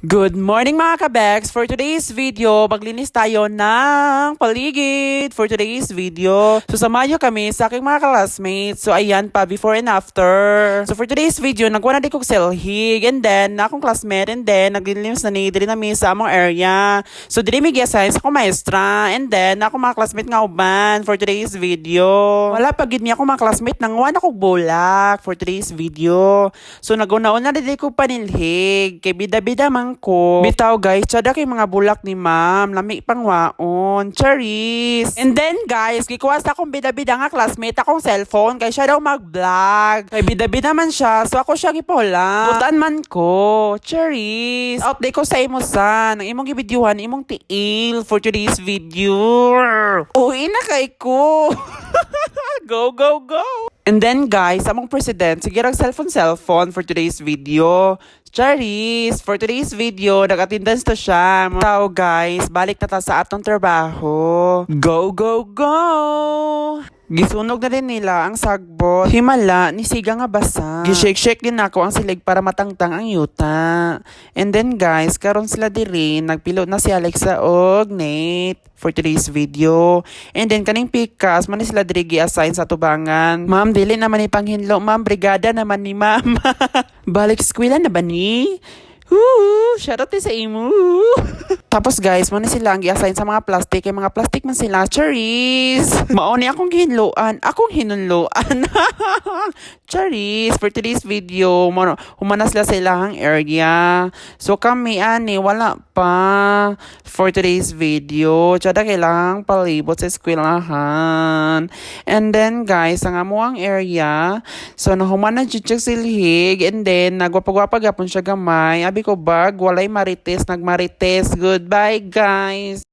Good morning mga kabeks! For today's video, maglinis tayo ng paligid. For today's video, susamayo kami sa aking mga classmates. So ayan pa, before and after. So for today's video, nagwana di kong selhig. And then, akong classmate. And then, naglilinis na ni diri nami sa among area. So diri may science ako maestra. And then, ako mga classmate nga uban for today's video. Wala pa gid niya ako mga classmate nang wala kong bulak for today's video. So naguna-una na di ko panilhig. Kay bida-bida man ko. Bitaw guys, tsada kay mga bulak ni ma'am. Lami pangwaon. Charis. And then guys, gikuha sa akong bida-bida nga classmate akong cellphone kay siya daw mag-vlog. Kay bida-bida man siya, so ako siya gipola. Butan man ko. Charis. Outday ko sa imo sa. Nang imong gibidyuhan, imong tiil for today's video. Uwi na kay ko. Go, go, go! And then guys, among president, sige rag cellphone for today's video. Charis, for today's video, nag-attendance to siya. Tao guys, balik na ta sa atong trabaho. Go, go, go! Gisunog na rin nila ang sagbot. Himala, ni siga nga basa. Gishake-shake din ako ang silig para matangtang ang yuta. And then guys, karon sila diri, nagpilot na si Alexa og Nate for today's video. And then kaning pikas, man sila diri gi-assign sa tubangan. Ma'am, dili naman ni panghinlo. Ma'am, brigada naman ni ma'am. Balik eskwela na ba ni? Shout out sa imo. Tapos guys, mo na sila ang i-assign sa mga plastic. Kay mga plastic man sila. Charis! Mauni akong hinloan. Akong hinunloan. Charis! For today's video, humana sila sa ilang area. So kami, wala pa. For today's video, tsada kailangang palibot sa eskwelahan. And then guys, ang amuang area. So nahumana judge silhig. And then, nagwapag-wapag siya gamay. Abi ko bag, walay marites, nagmarites. Goodbye, guys.